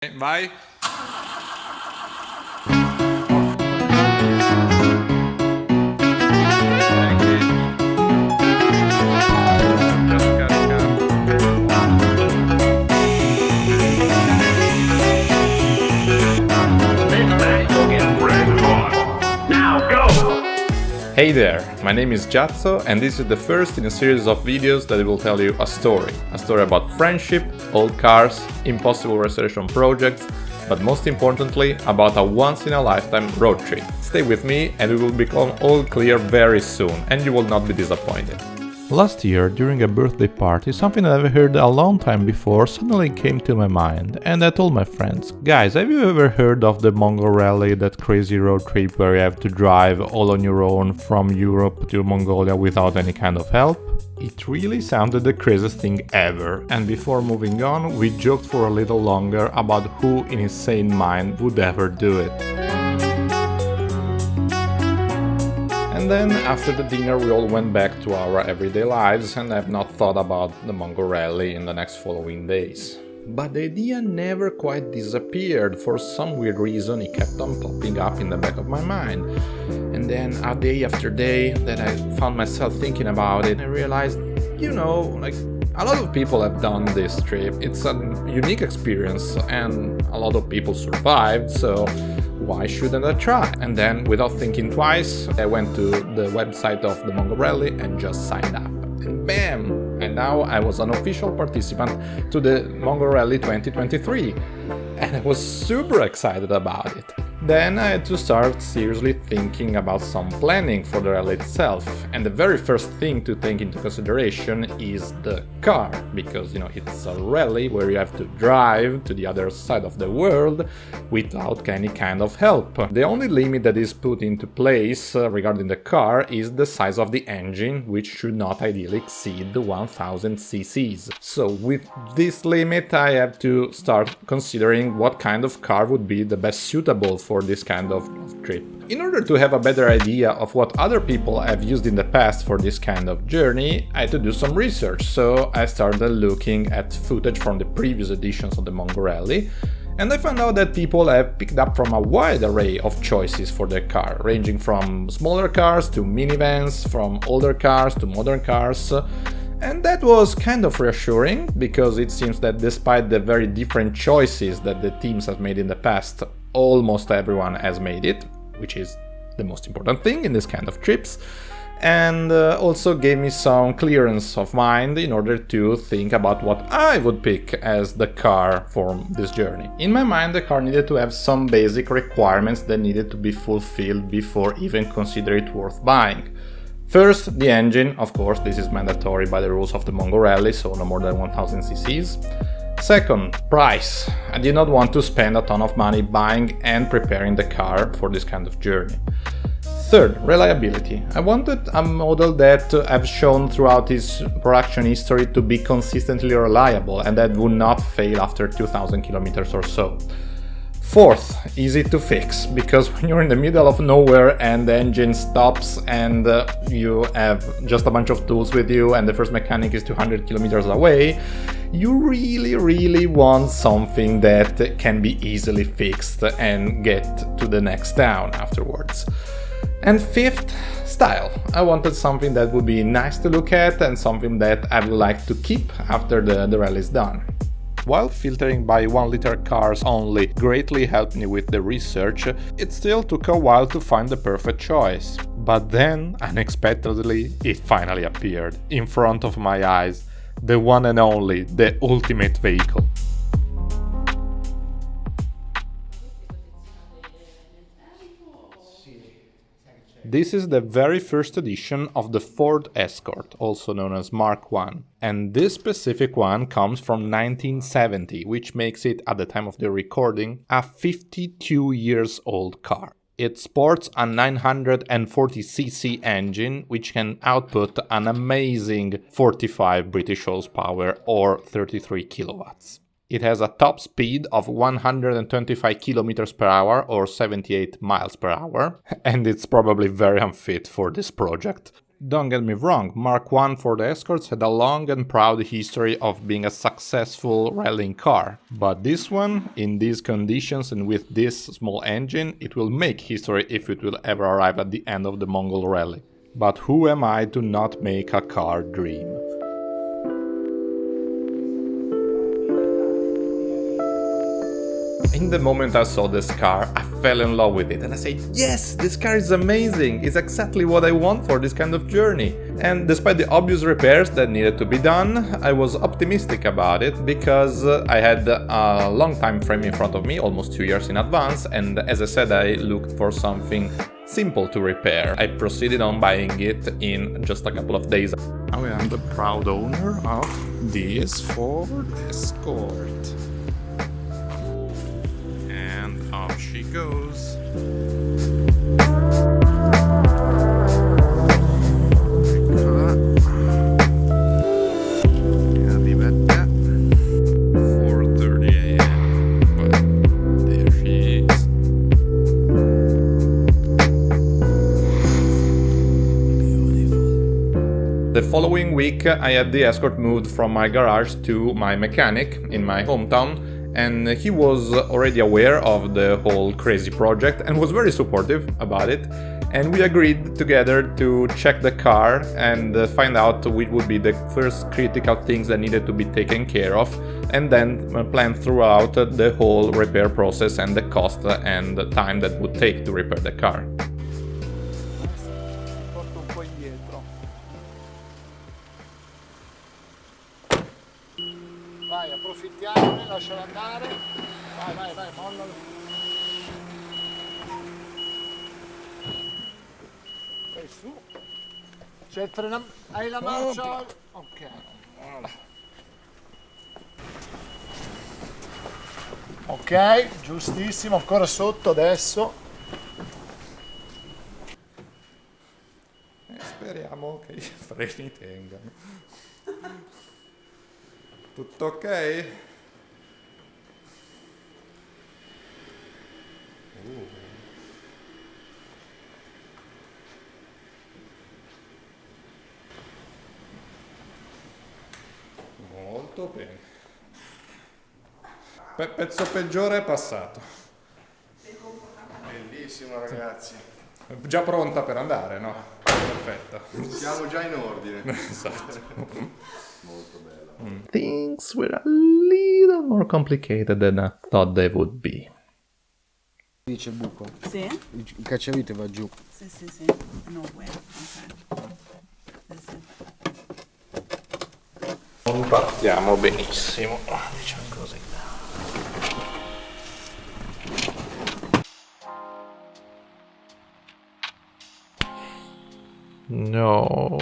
Vai. Hey there, my name is Giazzo and this is the first in a series of videos that will tell you a story about friendship, old cars, impossible restoration projects, but most importantly about a once-in-a-lifetime road trip. Stay with me and we will become all clear very soon and you will not be disappointed. Last year, during a birthday party, something that I've heard a long time before suddenly came to my mind, and I told my friends, guys, have you ever heard of the Mongol Rally, that crazy road trip where you have to drive all on your own from Europe to Mongolia without any kind of help? It really sounded the craziest thing ever, and before moving on, we joked for a little longer about who in his sane mind would ever do it. And then, after the dinner, we all went back to our everyday lives and have not thought about the Mongol Rally in the next following days. But the idea never quite disappeared. For some weird reason, it kept on popping up in the back of my mind. And then, a day after day, that I found myself thinking about it, I realized, a lot of people have done this trip. It's a unique experience and a lot of people survived, so why shouldn't I try? And then, without thinking twice, I went to the website of the Mongol Rally and just signed up. And bam! And now I was an official participant to the Mongol Rally 2023. And I was super excited about it. Then I had to start seriously thinking about some planning for the rally itself. And the very first thing to take into consideration is the car, because it's a rally where you have to drive to the other side of the world without any kind of help. The only limit that is put into place regarding the car is the size of the engine, which should not ideally exceed 1000 cc's. So with this limit I have to start considering what kind of car would be the best suitable for this kind of trip. In order to have a better idea of what other people have used in the past for this kind of journey, I had to do some research, so I started looking at footage from the previous editions of the Mongol Rally, and I found out that people have picked up from a wide array of choices for their car, ranging from smaller cars to minivans, from older cars to modern cars. And that was kind of reassuring, because it seems that despite the very different choices that the teams have made in the past, almost everyone has made it, which is the most important thing in this kind of trips, and also gave me some clearance of mind in order to think about what I would pick as the car for this journey. In my mind, the car needed to have some basic requirements that needed to be fulfilled before even consider it worth buying. First, the engine, of course, this is mandatory by the rules of the Mongol Rally, so no more than 1000 cc's. Second, price. I did not want to spend a ton of money buying and preparing the car for this kind of journey. Third, reliability. I wanted a model that I've shown throughout its production history to be consistently reliable and that would not fail after 2000 kilometers or so. Fourth, easy to fix, because when you're in the middle of nowhere and the engine stops and you have just a bunch of tools with you and the first mechanic is 200 kilometers away, you really want something that can be easily fixed and get to the next town afterwards. And fifth, style. I wanted something that would be nice to look at and something that I would like to keep after the rally is done. While filtering by 1-liter cars only greatly helped me with the research, it still took a while to find the perfect choice. But then, unexpectedly, it finally appeared, in front of my eyes, the one and only, the ultimate vehicle. This is the very first edition of the Ford Escort, also known as Mark I, and this specific one comes from 1970, which makes it, at the time of the recording, a 52 years old car. It sports a 940cc engine, which can output an amazing 45 British horsepower or 33 kilowatts. It has a top speed of 125 kilometers per hour or 78 miles per hour, and it's probably very unfit for this project. Don't get me wrong, MK1 Ford Escorts had a long and proud history of being a successful rallying car, but this one, in these conditions and with this small engine, it will make history if it will ever arrive at the end of the Mongol Rally. But who am I to not make a car dream? In the moment I saw this car, I fell in love with it and I said, yes, this car is amazing, it's exactly what I want for this kind of journey. And despite the obvious repairs that needed to be done, I was optimistic about it because I had a long time frame in front of me, almost 2 years in advance, and as I said, I looked for something simple to repair. I proceeded on buying it in just a couple of days. Now I am the proud owner of this Ford Escort. Off she goes. I'll be back at 4:30 a.m. But there she is. Beautiful. The following week, I had the Escort moved from my garage to my mechanic in my hometown. And he was already aware of the whole crazy project and was very supportive about it. And we agreed together to check the car and find out which would be the first critical things that needed to be taken care of, and then plan throughout the whole repair process and the cost and the time that would take to repair the car. Vai, approfittiamone, lascialo andare. Vai, mollalo. Vai su. C'è il freno. Hai la marcia. Ok. Ok, giustissimo, ancora sotto adesso. Speriamo che i freni tengano. Tutto ok? Molto bene. Pezzo peggiore è passato. Bellissimo ragazzi. Già pronta per andare, no? Perfetto. Siamo già in ordine. Esatto. Molto bello. Things were a little more complicated than I thought they would be. Dice il buco. Sì? Il cacciavite va giù. Sì. No way. Ok. Sì. Non partiamo benissimo, diciamo così. No.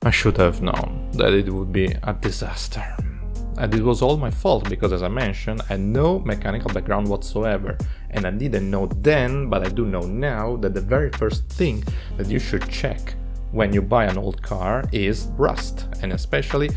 I should have known that it would be a disaster. And it was all my fault because, as I mentioned, I had no mechanical background whatsoever. And I didn't know then, but I do know now, that the very first thing that you should check when you buy an old car is rust, and especially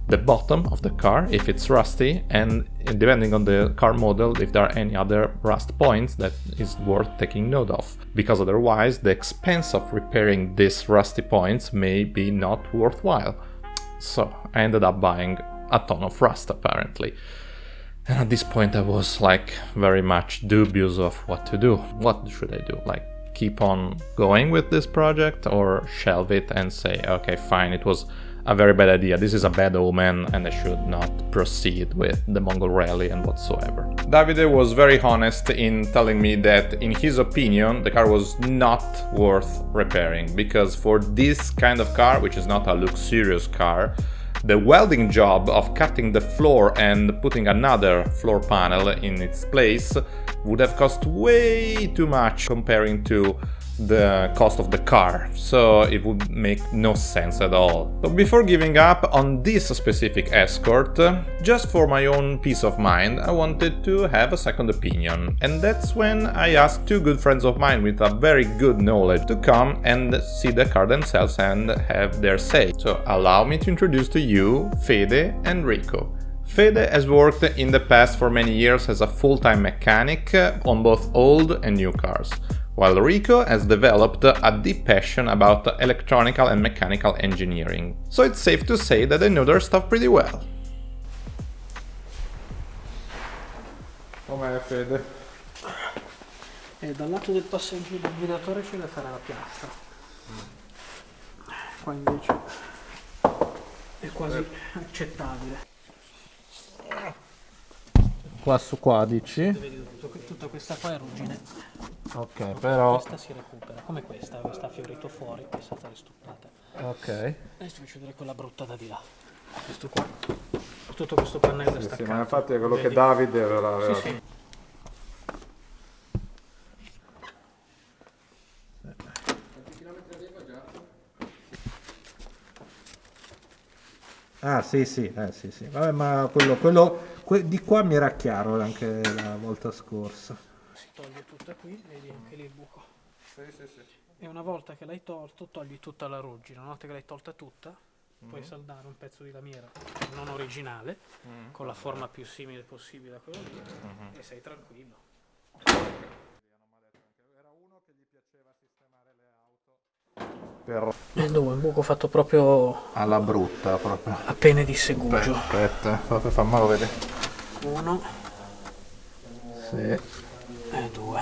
the bottom of the car if it's rusty, and depending on the car model if there are any other rust points that is worth taking note of, because otherwise the expense of repairing these rusty points may be not worthwhile. So I ended up buying a ton of rust apparently. And at this point I was like very much dubious of what to do. What should I do? Like keep on going with this project or shelve it and say, okay, fine, it was a very bad idea, this is a bad omen and I should not proceed with the Mongol Rally and whatsoever. Davide was very honest in telling me that in his opinion the car was not worth repairing, because for this kind of car, which is not a luxurious car, the welding job of cutting the floor and putting another floor panel in its place would have cost way too much comparing to the cost of the car, so it would make no sense at all. But before giving up on this specific Escort, just for my own peace of mind, I wanted to have a second opinion, and that's when I asked two good friends of mine with a very good knowledge to come and see the car themselves and have their say. So allow me to introduce to you Fede and Rico. Fede has worked in the past for many years as a full-time mechanic on both old and new cars. while Rico has developed a deep passion about electronical and mechanical engineering. So it's safe to say that they know their stuff pretty well. Com'è, Fede? E dal lato del passeggio del guidatore c'è da fare la piastra. Qua invece è quasi accettabile. Qua su qua dici? Vedi, tutta questa qua è ruggine. Ok, però... Questa si recupera, come questa ha fiorito fuori, che è stata ristuccata. Ok. Adesso ti faccio vedere quella brutta da di là. Questo qua, tutto questo pannello è staccato. Sì, ma infatti è quello vedi? che Davide aveva... Sì, sì. Ah sì, vabbè, ma di qua mi era chiaro anche la volta scorsa. Si toglie tutta qui, vedi anche lì il buco. Sì. E una volta che l'hai tolto, togli tutta la ruggine. Una volta che l'hai tolta tutta, puoi saldare un pezzo di lamiera non originale, con la forma più simile possibile a quello lì, e sei tranquillo. Il buco fatto proprio alla brutta, proprio. a pene di segugio. Aspetta, fammelo vedere. 1 Sì. e 2.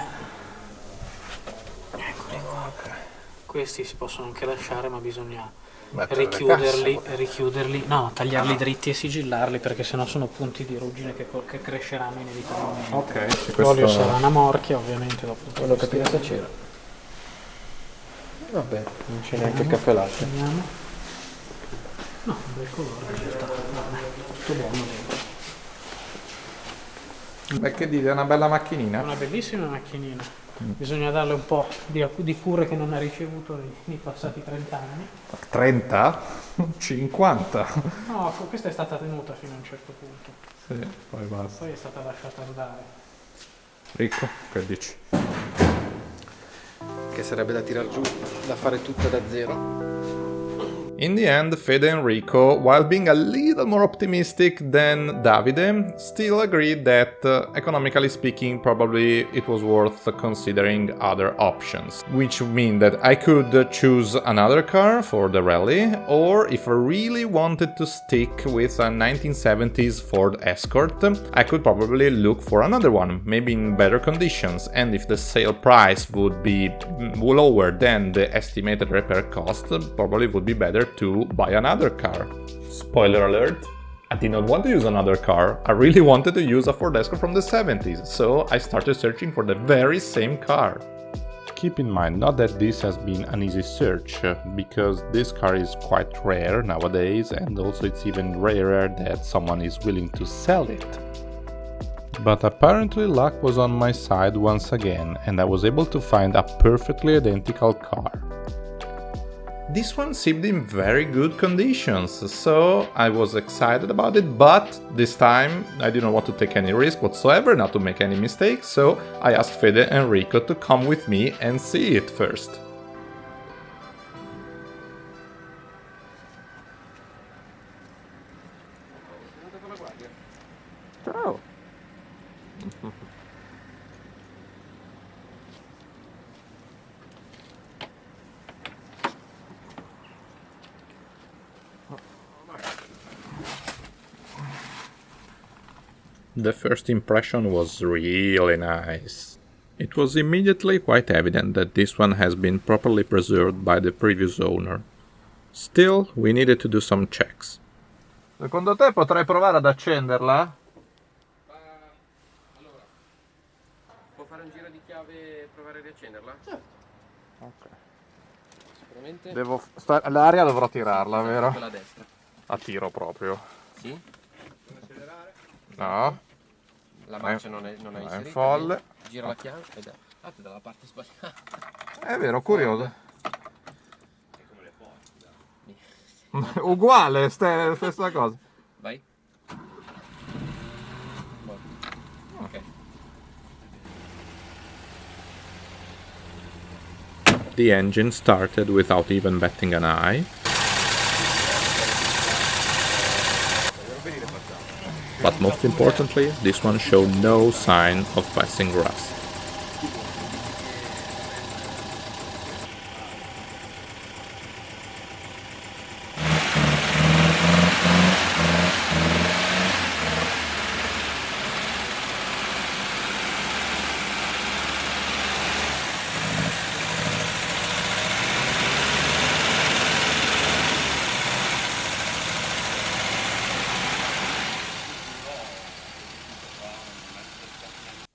Eccoli qua. Questi si possono anche lasciare, ma bisogna richiuderli, no, tagliarli dritti e sigillarli, perché sennò sono punti di ruggine che cresceranno inevitabilmente. Ok. L'olio sarà una morchia, ovviamente, dopo. Volevo capire se c'era. Vabbè, non c'è neanche il caffè latte. Vediamo. No, un bel colore in realtà. Tutto buono dentro. Beh, che dite, è una bella macchinina? Una bellissima macchinina. Bisogna darle un po' di cure che non ha ricevuto nei passati 30 anni. 30? 50? No, questa è stata tenuta fino a un certo punto. Sì, poi basta. Poi è stata lasciata andare. Ricco, che dici? Che sarebbe da tirar giù, da fare tutta da zero. In the end, Fede and Rico, while being a little more optimistic than Davide, still agreed that, economically speaking, probably it was worth considering other options. Which mean that I could choose another car for the rally, or if I really wanted to stick with a 1970s Ford Escort, I could probably look for another one, maybe in better conditions, and if the sale price would be lower than the estimated repair cost, probably would be better to buy another car. Spoiler alert, I did not want to use another car, I really wanted to use a Ford Escort from the 70s, so I started searching for the very same car. Keep in mind, not that this has been an easy search, because this car is quite rare nowadays, and also it's even rarer that someone is willing to sell it. But apparently luck was on my side once again, and I was able to find a perfectly identical car. This one seemed in very good conditions, so I was excited about it, but this time I didn't want to take any risk whatsoever, not to make any mistakes, so I asked Fede and Rico to come with me and see it first. Ciao! The first impression was really nice. It was immediately quite evident that this one has been properly preserved by the previous owner. Still, we needed to do some checks. Secondo te potrei provare ad accenderla? Allora, può fare un giro di chiave e provare a riaccenderla? Ok. Sicuramente. L'aria dovrò tirarla, vero? Quella a destra. A tiro proprio. Sì? No. La marcia non è inserita. È folle. Gira la chiave ed è dalla parte sbagliata. È vero, curioso. Uguale, stessa cosa. Vai. Ok. The engine started without even batting an eye. But most importantly, this one showed no sign of passing rust.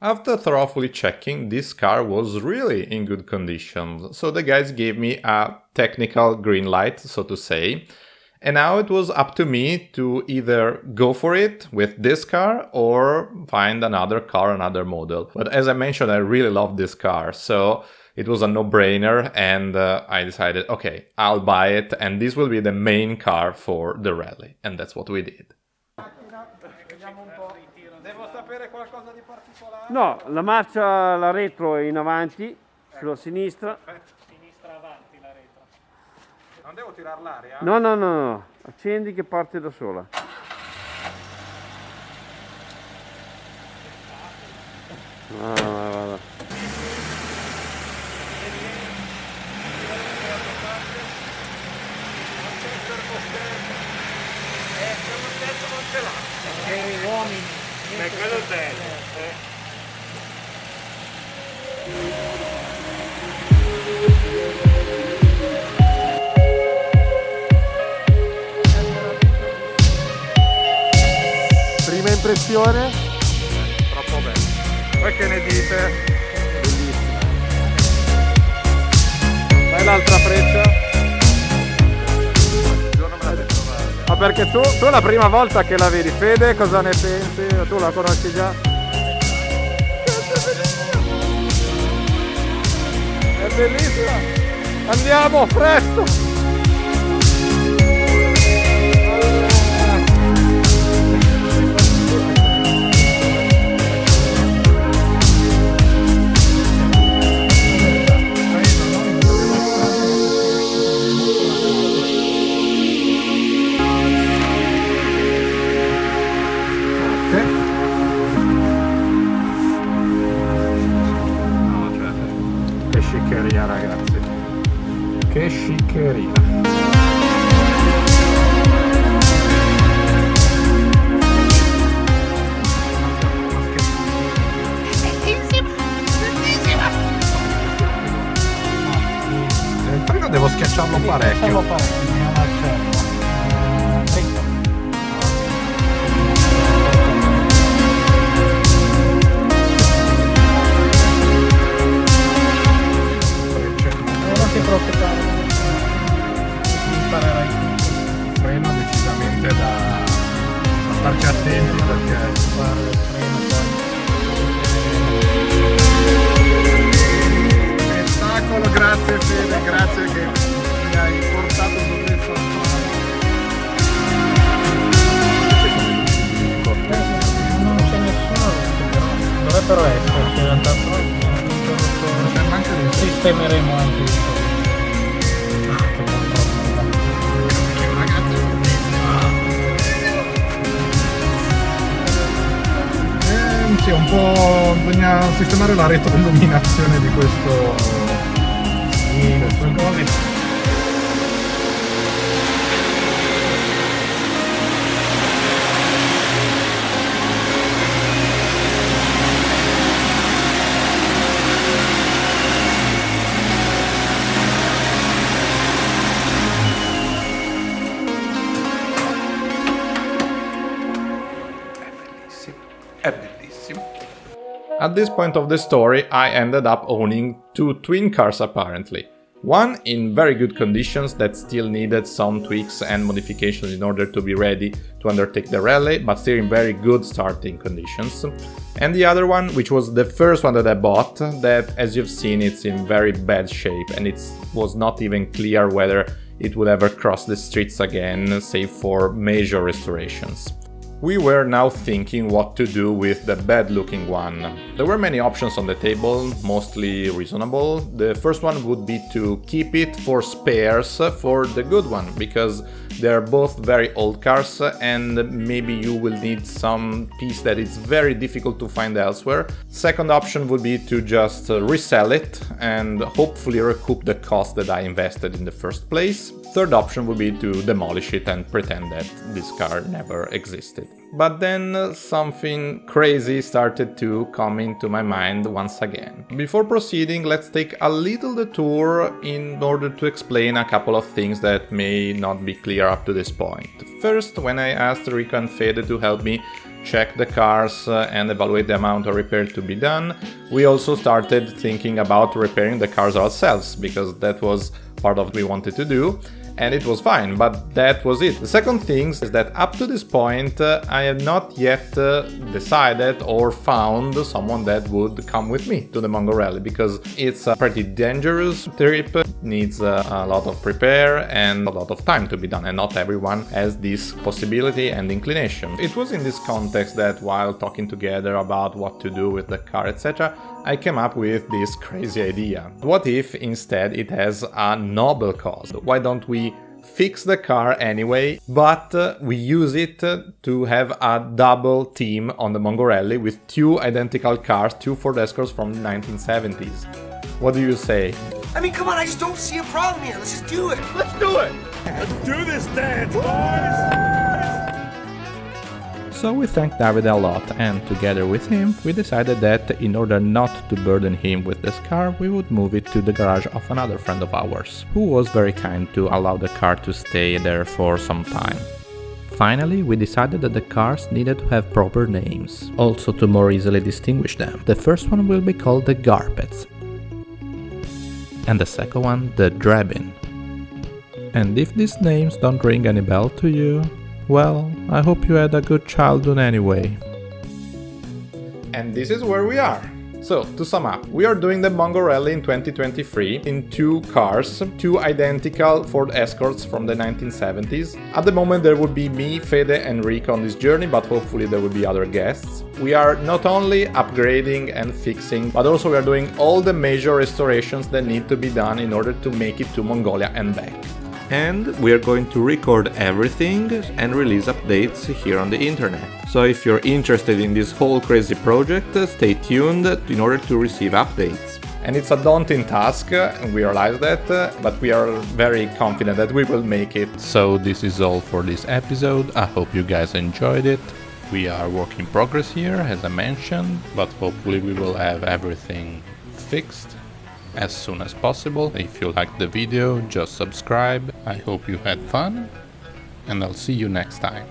After thoroughly checking, this car was really in good condition, so the guys gave me a technical green light, so to say, and now it was up to me to either go for it with this car or find another car, another model. But as I mentioned, I really love this car, so it was a no-brainer, and I decided, okay, I'll buy it, and this will be the main car for the rally, and that's what we did. Devo sapere qualcosa di particolare? No, la marcia, la retro è in avanti, sulla sinistra. Sinistra avanti la retro. Non devo tirare l'aria? No, no, no, no, accendi che parte da sola. Vada. Che uomini. Quello è bello. Prima impressione? Troppo bello. Voi che ne dite? Bellissimo. Dai l'altra freccia. Ma perché tu è la prima volta che la vedi, Fede, cosa ne pensi? Tu la conosci già? È bellissima! Andiamo, presto! Che sciccheria, ragazzi, che sciccheria. Il freno devo schiacciarlo parecchio. Non ti preoccupare, imparerai. Freno decisamente da starci attenti perché spettacolo, grazie Fede, grazie che mi hai portato su questo. Non c'è nessuno, però dovrebbero esserci in realtà, Non c'è neanche lì. sistemeremo anche il Ragazzi, sì, un po' bisogna sistemare la retroilluminazione di questo. È bellissimo. At this point of the story, I ended up owning two twin cars apparently. One in very good conditions that still needed some tweaks and modifications in order to be ready to undertake the rally, but still in very good starting conditions. And the other one, which was the first one that I bought, that as you've seen it's in very bad shape and it was not even clear whether it would ever cross the streets again, save for major restorations. We were now thinking what to do with the bad-looking one. There were many options on the table, mostly reasonable. The first one would be to keep it for spares for the good one, because they're both very old cars and maybe you will need some piece that is very difficult to find elsewhere. Second option would be to just resell it and hopefully recoup the cost that I invested in the first place. Third option would be to demolish it and pretend that this car never existed. But then something crazy started to come into my mind once again. Before proceeding, let's take a little detour in order to explain a couple of things that may not be clear up to this point. First, when I asked Rico and Fede to help me check the cars and evaluate the amount of repair to be done, we also started thinking about repairing the cars ourselves, because that was part of what we wanted to do. And it was fine, but that was it. The second thing is that up to this point, I have not yet decided or found someone that would come with me to the Mongol Rally, because it's a pretty dangerous trip, needs a lot of prepare and a lot of time to be done, and not everyone has this possibility and inclination. It was in this context that while talking together about what to do with the car, etc., I came up with this crazy idea. What if instead it has a noble cause? Why don't we fix the car anyway, but we use it to have a double team on the Mongol Rally with 2 identical cars, 2 Ford Escorts from the 1970s. What do you say? I mean, come on, I just don't see a problem here. Let's just do it. Let's do it! Let's do this dance, boys! So we thanked David a lot, and together with him we decided that in order not to burden him with this car, we would move it to the garage of another friend of ours, who was very kind to allow the car to stay there for some time. Finally, we decided that the cars needed to have proper names, also to more easily distinguish them. The first one will be called the Garpez, and the second one the Drebin. And if these names don't ring any bell to you, well, I hope you had a good childhood anyway. And this is where we are. So, to sum up, we are doing the Mongol Rally in 2023 in 2 cars, 2 identical Ford Escorts from the 1970s. At the moment there would be me, Fede and Rico on this journey, but hopefully there will be other guests. We are not only upgrading and fixing, but also we are doing all the major restorations that need to be done in order to make it to Mongolia and back. And we are going to record everything and release updates here on the internet. So if you're interested in this whole crazy project, stay tuned in order to receive updates. And it's a daunting task, we realize that, but we are very confident that we will make it. So this is all for this episode. I hope you guys enjoyed it. We are work in progress here, as I mentioned, but hopefully we will have everything fixed as soon as possible. If you liked the video, just subscribe. I hope you had fun, and I'll see you next time.